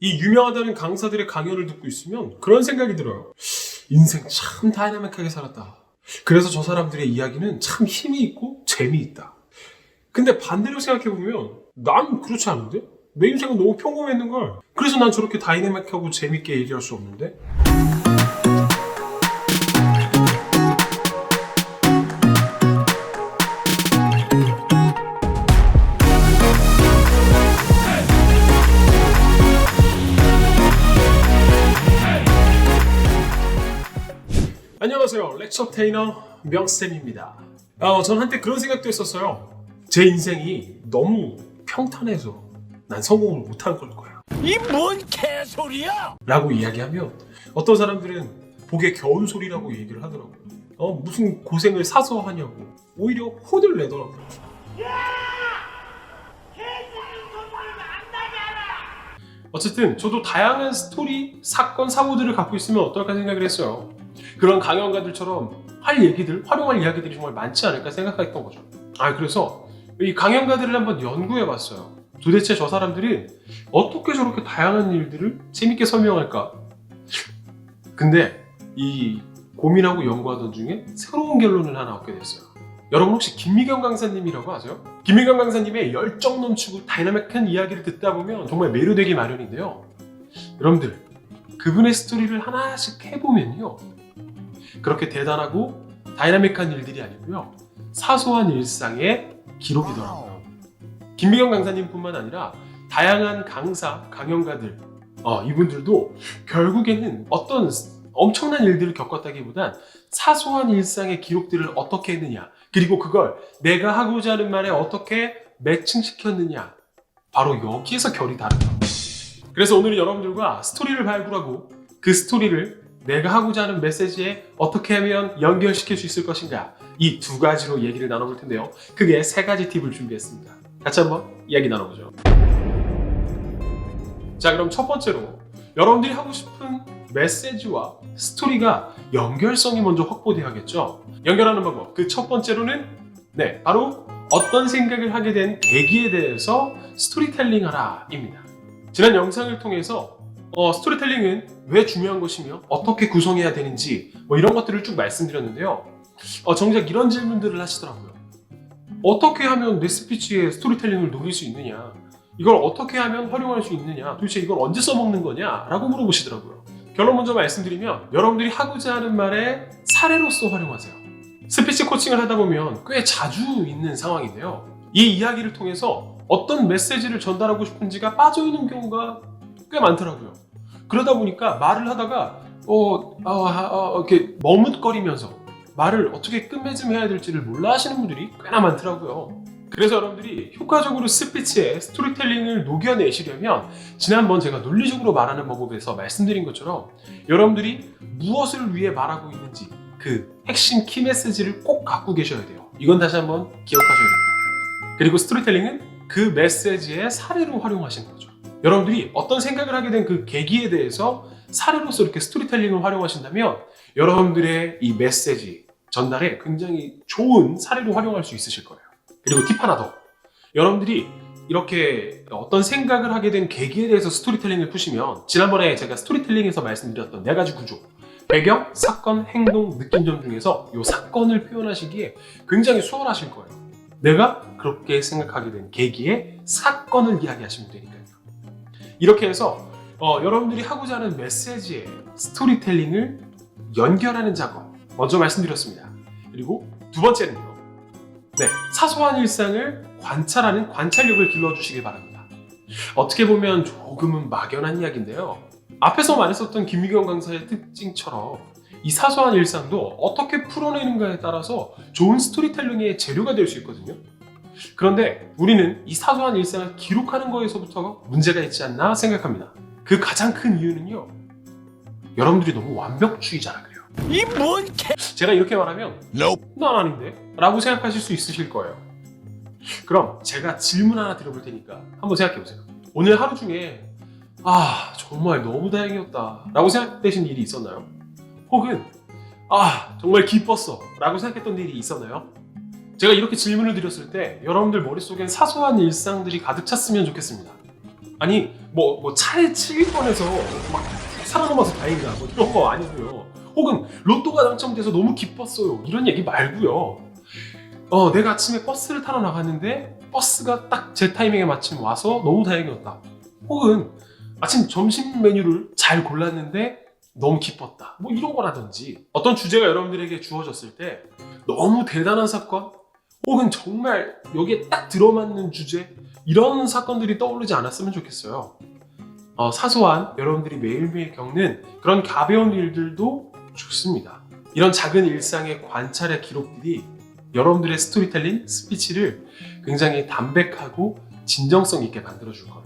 이 유명하다는 강사들의 강연을 듣고 있으면 그런 생각이 들어요. 인생 참 다이나믹하게 살았다. 그래서 저 사람들의 이야기는 참 힘이 있고 재미있다. 근데 반대로 생각해보면 난 그렇지 않은데? 내 인생은 너무 평범했는걸. 그래서 난 저렇게 다이나믹하고 재밌게 얘기할 수 없는데? 안녕하세요. 렉처 테이너 명쌤입니다. 전 한때 그런 생각도 했었어요. 제 인생이 너무 평탄해서 난 성공을 못한 걸 거야. 이 뭔 개소리야! 라고 이야기하면 어떤 사람들은 복에 겨운 소리라고 얘기를 하더라고요. 무슨 고생을 사서 하냐고 오히려 혼을 내더라고요. 어쨌든 저도 다양한 스토리, 사건, 사고들을 갖고 있으면 어떨까 생각을 했어요. 그런 강연가들처럼 할 얘기들, 활용할 이야기들이 정말 많지 않을까 생각했던 거죠. 그래서 이 강연가들을 한번 연구해봤어요. 도대체 저 사람들이 어떻게 저렇게 다양한 일들을 재밌게 설명할까? 근데 이 고민하고 연구하던 중에 새로운 결론을 하나 얻게 됐어요. 여러분 혹시 김미경 강사님이라고 아세요? 김미경 강사님의 열정 넘치고 다이나믹한 이야기를 듣다 보면 정말 매료되기 마련인데요. 여러분들 그분의 스토리를 하나씩 해보면요, 그렇게 대단하고 다이나믹한 일들이 아니고요, 사소한 일상의 기록이더라고요. 김미경 강사님뿐만 아니라 다양한 강사, 강연가들, 이분들도 결국에는 어떤 엄청난 일들을 겪었다기보단 사소한 일상의 기록들을 어떻게 했느냐, 그리고 그걸 내가 하고자 하는 말에 어떻게 매칭시켰느냐, 바로 여기에서 결이 다르다. 그래서 오늘은 여러분들과 스토리를 발굴하고 그 스토리를 내가 하고자 하는 메시지에 어떻게 하면 연결시킬 수 있을 것인가, 이 두 가지로 얘기를 나눠볼 텐데요. 크게 세 가지 팁을 준비했습니다. 같이 한번 이야기 나눠보죠. 자, 그럼 첫 번째로 여러분들이 하고 싶은 메시지와 스토리가 연결성이 먼저 확보돼야겠죠. 연결하는 방법, 그 첫 번째로는 바로 어떤 생각을 하게 된 계기에 대해서 스토리텔링 하라 입니다. 지난 영상을 통해서 스토리텔링은 왜 중요한 것이며 어떻게 구성해야 되는지 이런 것들을 쭉 말씀드렸는데요. 정작 이런 질문들을 하시더라고요. 어떻게 하면 내 스피치에 스토리텔링을 녹일 수 있느냐, 이걸 어떻게 하면 활용할 수 있느냐, 도대체 이걸 언제 써먹는 거냐 라고 물어보시더라고요. 결론 먼저 말씀드리면 여러분들이 하고자 하는 말에 사례로서 활용하세요. 스피치 코칭을 하다 보면 꽤 자주 있는 상황인데요, 이 이야기를 통해서 어떤 메시지를 전달하고 싶은지가 빠져있는 경우가 꽤 많더라고요. 그러다 보니까 말을 하다가 이렇게 머뭇거리면서 말을 어떻게 끝맺음해야 될지를 몰라 하시는 분들이 꽤나 많더라고요. 그래서 여러분들이 효과적으로 스피치에 스토리텔링을 녹여내시려면 지난번 제가 논리적으로 말하는 방법에서 말씀드린 것처럼 여러분들이 무엇을 위해 말하고 있는지 그 핵심 키 메시지를 꼭 갖고 계셔야 돼요. 이건 다시 한번 기억하셔야 됩니다. 그리고 스토리텔링은 그 메시지의 사례로 활용하시는 거죠. 여러분들이 어떤 생각을 하게 된 그 계기에 대해서 사례로서 이렇게 스토리텔링을 활용하신다면 여러분들의 이 메시지 전달에 굉장히 좋은 사례로 활용할 수 있으실 거예요. 그리고 팁 하나 더, 여러분들이 이렇게 어떤 생각을 하게 된 계기에 대해서 스토리텔링을 푸시면 지난번에 제가 스토리텔링에서 말씀드렸던 4가지 구조, 배경, 사건, 행동, 느낀점 중에서 이 사건을 표현하시기에 굉장히 수월하실 거예요. 내가 그렇게 생각하게 된 계기의 사건을 이야기하시면 되니까요. 이렇게 해서 여러분들이 하고자 하는 메시지에 스토리텔링을 연결하는 작업 먼저 말씀드렸습니다. 그리고 두 번째는요, 사소한 일상을 관찰하는 관찰력을 길러주시길 바랍니다. 어떻게 보면 조금은 막연한 이야기인데요, 앞에서 말했었던 김미경 강사의 특징처럼 이 사소한 일상도 어떻게 풀어내는가에 따라서 좋은 스토리텔링의 재료가 될 수 있거든요. 그런데 우리는 이 사소한 일상을 기록하는 거에서부터 문제가 있지 않나 생각합니다. 그 가장 큰 이유는요, 여러분들이 너무 완벽주의자라 그래요. 이 뭔 개... 제가 이렇게 말하면 Nope. 난 아닌데? 라고 생각하실 수 있으실 거예요. 그럼 제가 질문 하나 드려볼 테니까 한번 생각해보세요. 오늘 하루 중에 정말 너무 다행이었다 라고 생각되신 일이 있었나요? 혹은 정말 기뻤어 라고 생각했던 일이 있었나요? 제가 이렇게 질문을 드렸을 때 여러분들 머릿속엔 사소한 일상들이 가득 찼으면 좋겠습니다. 아니 뭐 차에 치일 뻔해서 막 살아남아서 다행이다 뭐 이런 거 아니고요. 혹은 로또가 당첨돼서 너무 기뻤어요 이런 얘기 말고요. 내가 아침에 버스를 타러 나갔는데 버스가 딱 제 타이밍에 마침 와서 너무 다행이었다. 혹은 아침 점심 메뉴를 잘 골랐는데 너무 기뻤다. 뭐 이런 거라든지 어떤 주제가 여러분들에게 주어졌을 때 너무 대단한 사건 혹은 정말 여기에 딱 들어맞는 주제 이런 사건들이 떠오르지 않았으면 좋겠어요. 사소한 여러분들이 매일매일 겪는 그런 가벼운 일들도 좋습니다. 이런 작은 일상의 관찰의 기록들이 여러분들의 스토리텔링, 스피치를 굉장히 담백하고 진정성 있게 만들어줄 거예요.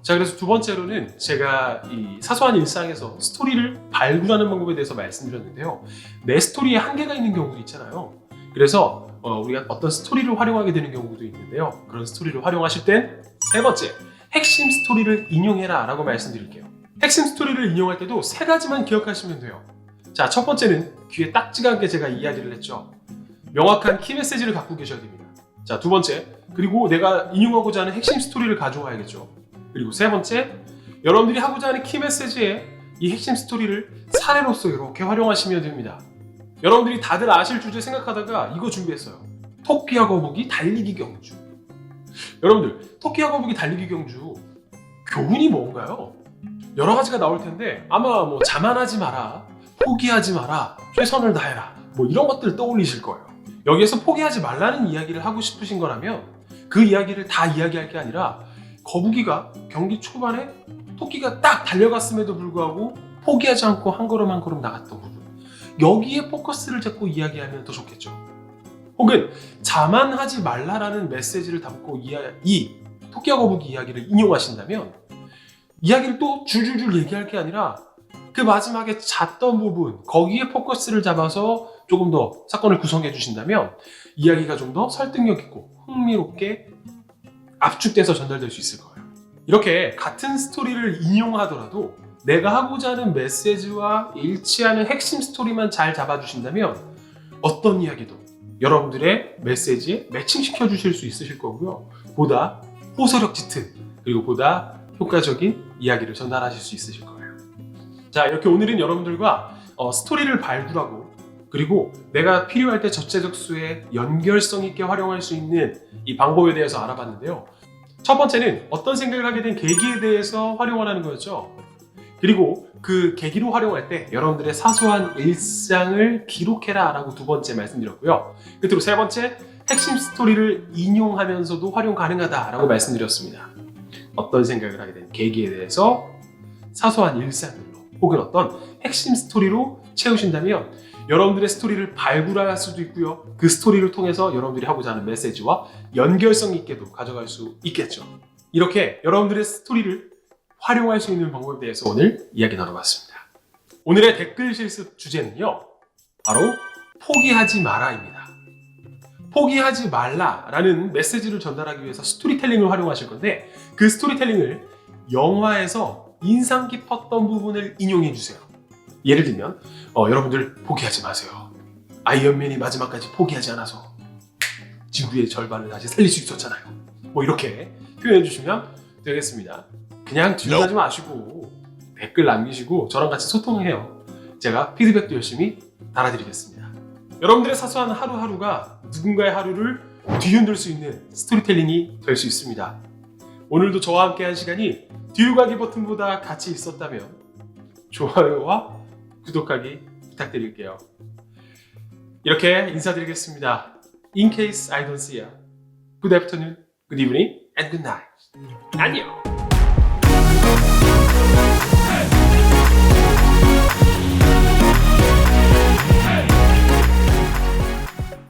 자, 그래서 두 번째로는 제가 이 사소한 일상에서 스토리를 발굴하는 방법에 대해서 말씀드렸는데요. 내 스토리에 한계가 있는 경우도 있잖아요. 그래서 우리가 어떤 스토리를 활용하게 되는 경우도 있는데요. 그런 스토리를 활용하실 땐 세 번째, 핵심 스토리를 인용해라 라고 말씀드릴게요. 핵심 스토리를 인용할 때도 세 가지만 기억하시면 돼요. 자, 첫 번째는 귀에 딱지가 않게 제가 이야기를 했죠. 명확한 키메시지를 갖고 계셔야 됩니다. 자, 두 번째, 그리고 내가 인용하고자 하는 핵심 스토리를 가져와야겠죠. 그리고 세 번째, 여러분들이 하고자 하는 키메시지에 이 핵심 스토리를 사례로서 이렇게 활용하시면 됩니다. 여러분들이 다들 아실 주제 생각하다가 이거 준비했어요. 토끼와 거북이 달리기 경주. 여러분들, 토끼와 거북이 달리기 경주 교훈이 뭔가요? 여러 가지가 나올 텐데 아마 뭐 자만하지 마라, 포기하지 마라, 최선을 다해라 뭐 이런 것들 떠올리실 거예요. 여기에서 포기하지 말라는 이야기를 하고 싶으신 거라면 그 이야기를 다 이야기할 게 아니라 거북이가 경기 초반에 토끼가 딱 달려갔음에도 불구하고 포기하지 않고 한 걸음 한 걸음 나갔던 부분, 여기에 포커스를 잡고 이야기하면 더 좋겠죠. 혹은 자만하지 말라라는 메시지를 담고 이 토끼와 거북이 이야기를 인용하신다면 이야기를 또 줄줄줄 얘기할 게 아니라 그 마지막에 잤던 부분, 거기에 포커스를 잡아서 조금 더 사건을 구성해 주신다면 이야기가 좀 더 설득력 있고 흥미롭게 압축돼서 전달될 수 있을 거예요. 이렇게 같은 스토리를 인용하더라도 내가 하고자 하는 메시지와 일치하는 핵심 스토리만 잘 잡아주신다면 어떤 이야기도 여러분들의 메시지에 매칭시켜 주실 수 있으실 거고요. 보다 호소력 짙은 그리고 보다 효과적인 이야기를 전달하실 수 있으실 거예요. 자, 이렇게 오늘은 여러분들과 스토리를 발굴하고 그리고 내가 필요할 때 적재적소에 연결성 있게 활용할 수 있는 이 방법에 대해서 알아봤는데요. 첫 번째는 어떤 생각을 하게 된 계기에 대해서 활용하라는 거였죠. 그리고 그 계기로 활용할 때 여러분들의 사소한 일상을 기록해라 라고 두 번째 말씀드렸고요. 끝으로 세 번째, 핵심 스토리를 인용하면서도 활용 가능하다 라고 말씀드렸습니다. 어떤 생각을 하게 된 계기에 대해서 사소한 일상들로 혹은 어떤 핵심 스토리로 채우신다면 여러분들의 스토리를 발굴할 수도 있고요. 그 스토리를 통해서 여러분들이 하고자 하는 메시지와 연결성 있게도 가져갈 수 있겠죠. 이렇게 여러분들의 스토리를 활용할 수 있는 방법에 대해서 오늘 이야기 나눠봤습니다. 오늘의 댓글 실습 주제는요. 바로 포기하지 마라입니다. 포기하지 말라라는 메시지를 전달하기 위해서 스토리텔링을 활용하실 건데 그 스토리텔링을 영화에서 인상 깊었던 부분을 인용해 주세요. 예를 들면 여러분들 포기하지 마세요. 아이언맨이 마지막까지 포기하지 않아서 지구의 절반을 다시 살릴 수 있었잖아요. 뭐 이렇게 표현해 주시면 되겠습니다. 그냥 뒤돌아지 마시고 댓글 남기시고 저랑 같이 소통해요. 제가 피드백도 열심히 달아드리겠습니다. 여러분들의 사소한 하루하루가 누군가의 하루를 뒤흔들 수 있는 스토리텔링이 될 수 있습니다. 오늘도 저와 함께한 시간이 뒤로 가기 버튼보다 같이 있었다면 좋아요와 구독하기 부탁드릴게요. 이렇게 인사드리겠습니다. In case I don't see ya. Good afternoon, good evening, and good night. 안녕!